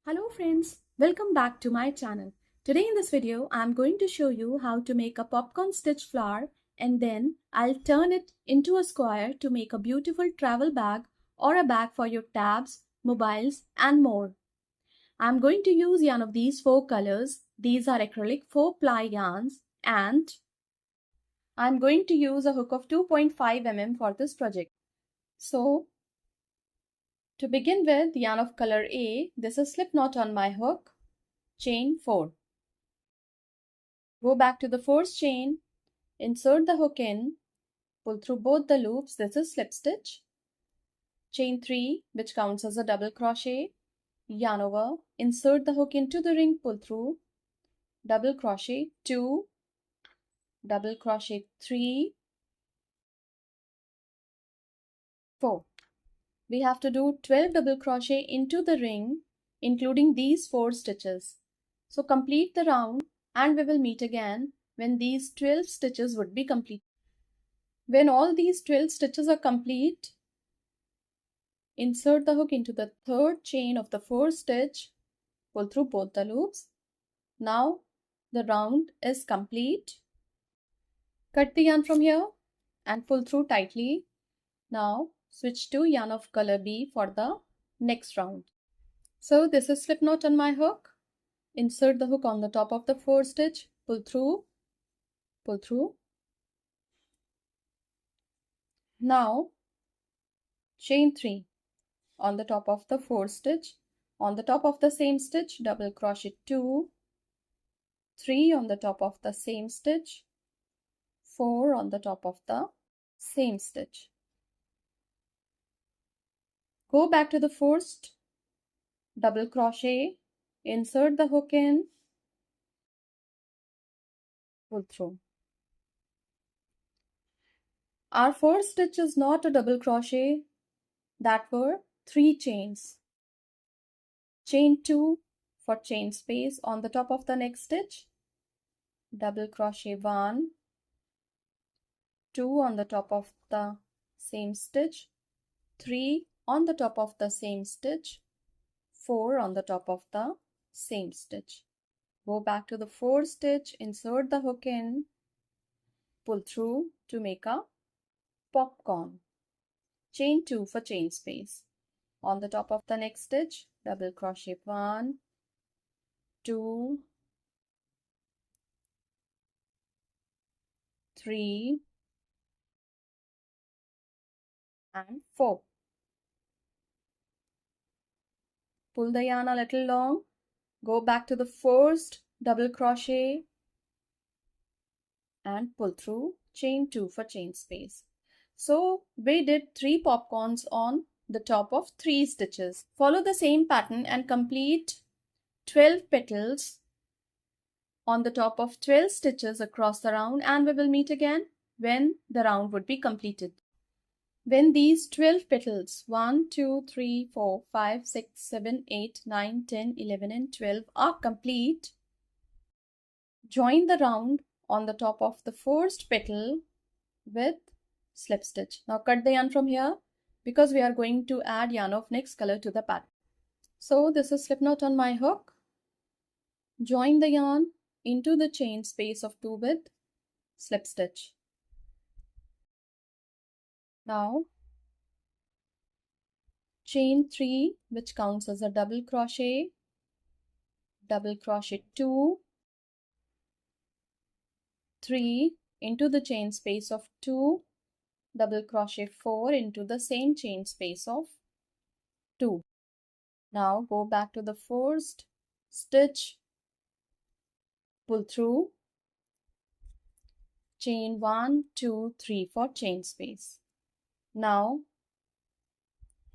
Hello friends, welcome back to my channel. Today in this video, I'm going to show you how to make a popcorn stitch flower and then I'll turn it into a square to make a beautiful travel bag or a bag for your tabs, mobiles and more. I'm going to use yarn of these 4 colors. These are acrylic 4-ply yarns and I'm going to use a hook of 2.5 mm for this project. So to begin with, yarn of color A, this is slip knot on my hook, chain 4. Go back to the first chain, insert the hook in, pull through both the loops, this is slip stitch, chain 3 which counts as a double crochet, yarn over, insert the hook into the ring, pull through, double crochet 2, double crochet 3, 4. We have to do 12 double crochet into the ring including these 4 stitches. So complete the round and we will meet again when these 12 stitches would be complete. When all these 12 stitches are complete, insert the hook into the third chain of the first stitch, pull through both the loops. Now the round is complete. Cut the yarn from here and pull through tightly. Now switch to yarn of color B for the next round. So this is slip knot on my hook. Insert the hook on the top of the first stitch, pull through. Now chain 3 on the top of the fourth stitch. On the top of the same stitch, double crochet 2, 3 on the top of the same stitch, 4 on the top of the same stitch. Go back to the first, double crochet, insert the hook in, pull through. Our first stitch is not a double crochet, that were 3 chains. Chain 2 for chain space on the top of the next stitch, double crochet 1, 2 on the top of the same stitch, 3 on the top of the same stitch, 4 on the top of the same stitch. Go back to the fourth stitch, insert the hook in, pull through to make a popcorn. Chain 2 for chain space. On the top of the next stitch, double crochet 1, 2, 3 and 4. Pull the yarn a little long, go back to the first double crochet and pull through, chain 2 for chain space. So we did 3 popcorns on the top of 3 stitches. Follow the same pattern and complete 12 petals on the top of 12 stitches across the round, and we will meet again when the round would be completed. When these 12 petals 1, 2, 3, 4, 5, 6, 7, 8, 9, 10, 11 and 12 are complete, join the round on the top of the first petal with slip stitch. Now cut the yarn from here because we are going to add yarn of next color to the pattern. So this is slip knot on my hook. Join the yarn into the chain space of 2 with slip stitch. Now chain 3 which counts as a double crochet 2, 3 into the chain space of 2, double crochet 4 into the same chain space of 2. Now go back to the first stitch, pull through, chain 1, 2, 3 for chain space. Now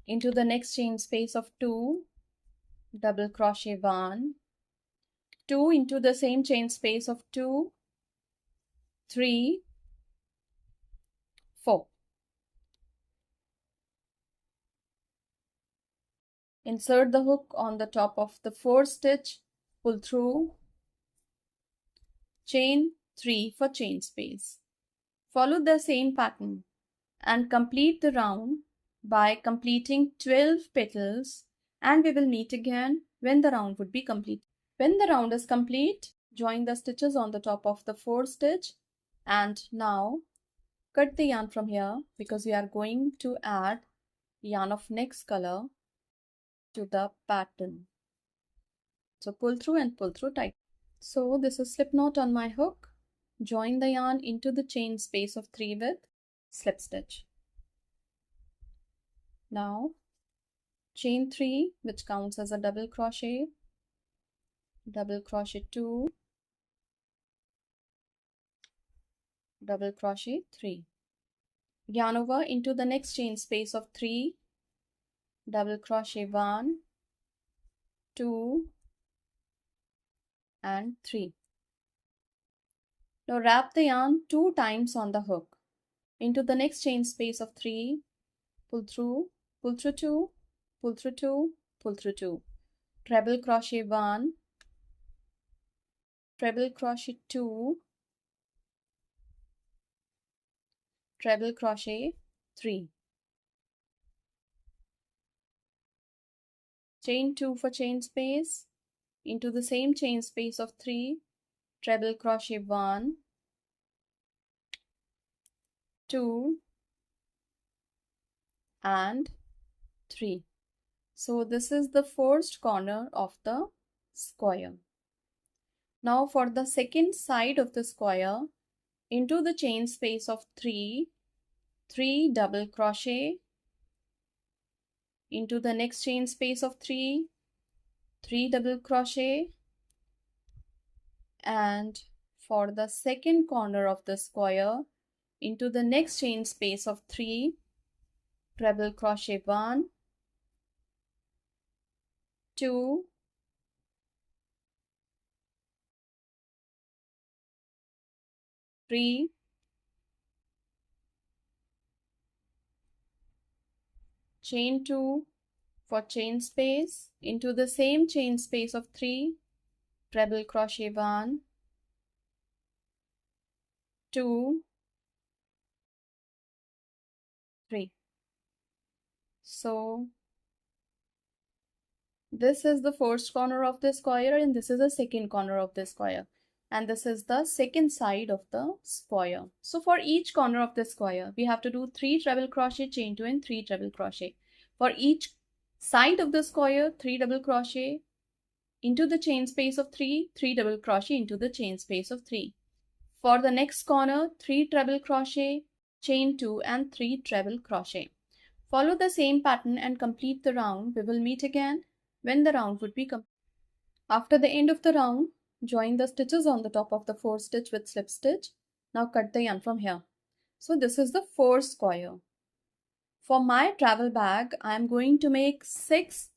into the next chain space of 2, double crochet 1, 2 into the same chain space of 2, 3, 4. Insert the hook on the top of the fourth stitch, pull through, chain 3 for chain space. Follow the same pattern and complete the round by completing 12 petals, and we will meet again when the round would be complete. When the round is complete, join the stitches on the top of the 4th stitch, and now cut the yarn from here because we are going to add yarn of next color to the pattern. So pull through and pull through tight. So this is slip knot on my hook. Join the yarn into the chain space of 3 with slip stitch. Now chain 3, which counts as a double crochet 2, double crochet 3. Yarn over into the next chain space of 3, double crochet 1, 2 and 3. Now wrap the yarn 2 times on the hook. Into the next chain space of 3, pull through 2, pull through 2, pull through 2. Treble crochet 1, treble crochet 2, treble crochet 3. Chain 2 for chain space. Into the same chain space of 3, treble crochet 1, 2 and 3. So this is the first corner of the square. Now for the second side of the square, into the chain space of 3, 3 double crochet, into the next chain space of 3, 3 double crochet, and for the second corner of the square, into the next chain space of 3, treble crochet 1, 2 3 chain 2 for chain space. Into the same chain space of 3, treble crochet 1, 2 3. So this is the first corner of the square and this is the second corner of the square, and this is the second side of the square. So for each corner of the square we have to do 3 treble crochet, chain 2 and 3 treble crochet. For each side of the square, 3 double crochet, into the chain space of 3, 3 double crochet into the chain space of 3. For the next corner, 3 treble crochet, chain 2 and 3 treble crochet. Follow the same pattern and complete the round. We will meet again when the round would be complete. After the end of the round, join the stitches on the top of the 4th stitch with slip stitch. Now cut the yarn from here. So this is the first square. For my travel bag, I am going to make 6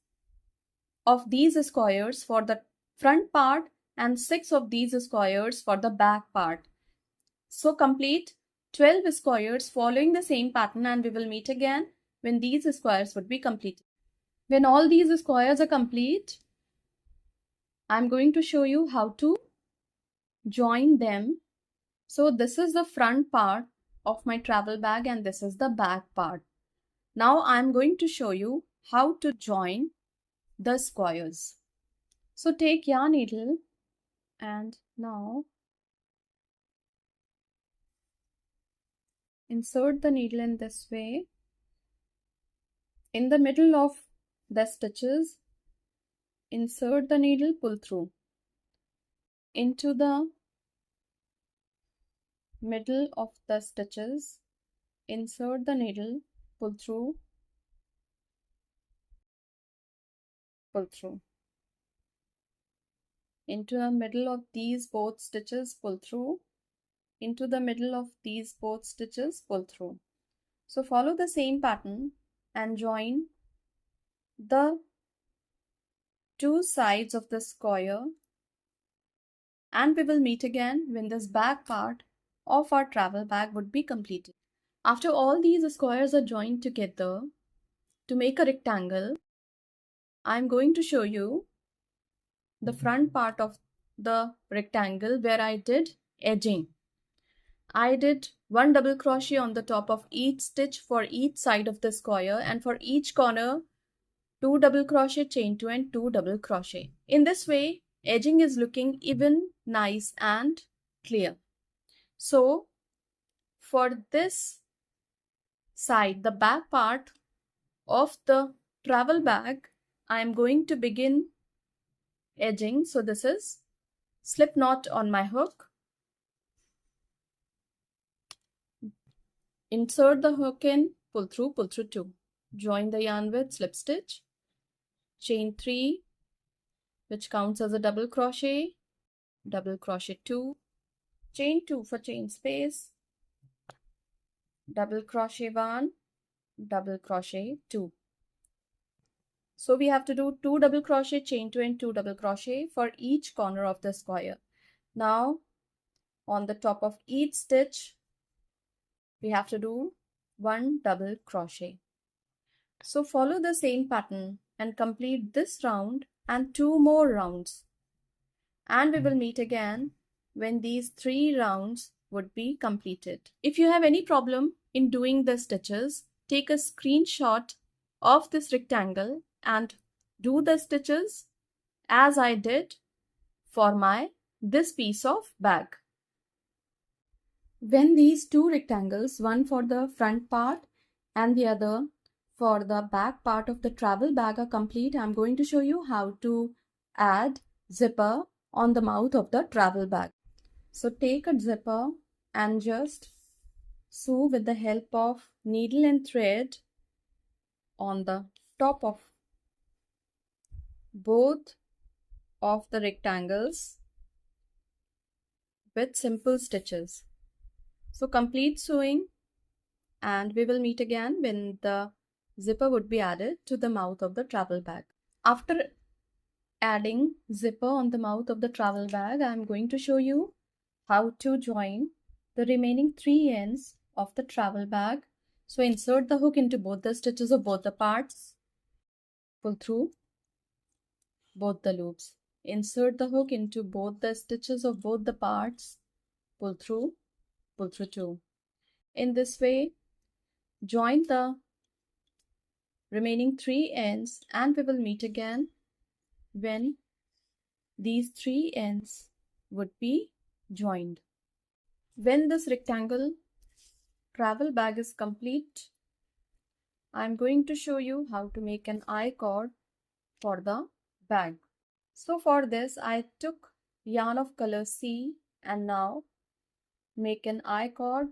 of these squares for the front part and 6 of these squares for the back part. So complete 12 squares following the same pattern, and we will meet again when these squares would be completed. When all these squares are complete, I am going to show you how to join them. So this is the front part of my travel bag and this is the back part. Now I am going to show you how to join the squares. So take yarn needle and now insert the needle in this way. In the middle of the stitches, insert the needle, pull through. Into the middle of the stitches, insert the needle, pull through, pull through. Into the middle of these both stitches, pull through. Into the middle of these both stitches, pull through. So follow the same pattern and join the 2 sides of the square, and we will meet again when this back part of our travel bag would be completed. After all these squares are joined together to make a rectangle, I am going to show you the front part of the rectangle where I did edging. I did 1 double crochet on the top of each stitch for each side of the square, and for each corner 2 double crochet, chain 2 and 2 double crochet. In this way, edging is looking even nice and clear. So for this side, the back part of the travel bag, I am going to begin edging. So this is slip knot on my hook. Insert the hook in, pull through 2. Join the yarn with slip stitch, chain 3, which counts as a double crochet 2, chain 2 for chain space, double crochet 1, double crochet 2. So we have to do 2 double crochet, chain 2 and 2 double crochet for each corner of the square. Now on the top of each stitch, we have to do 1 double crochet. So follow the same pattern and complete this round and 2 more rounds. And we will meet again when these 3 rounds would be completed. If you have any problem in doing the stitches, take a screenshot of this rectangle and do the stitches as I did for this piece of bag. When these 2 rectangles, one for the front part and the other for the back part of the travel bag are complete, I'm going to show you how to add zipper on the mouth of the travel bag. So take a zipper and just sew with the help of needle and thread on the top of both of the rectangles with simple stitches. So complete sewing and we will meet again when the zipper would be added to the mouth of the travel bag. After adding zipper on the mouth of the travel bag, I am going to show you how to join the remaining 3 ends of the travel bag. So insert the hook into both the stitches of both the parts, pull through both the loops. Insert the hook into both the stitches of both the parts, pull through 2. In this way, join the remaining 3 ends and we will meet again when these 3 ends would be joined. When this rectangle travel bag is complete, I am going to show you how to make an I-cord for the bag. So for this, I took yarn of color C and now make an I-cord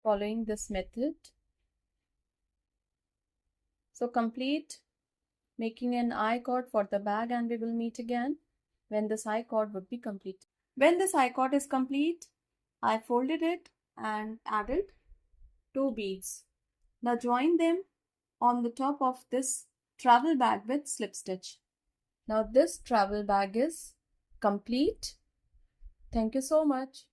following this method. So complete making an I-cord for the bag and we will meet again when this I-cord would be complete. When this I-cord is complete, I folded it and added 2 beads. Now join them on the top of this travel bag with slip stitch. Now this travel bag is complete. Thank you so much.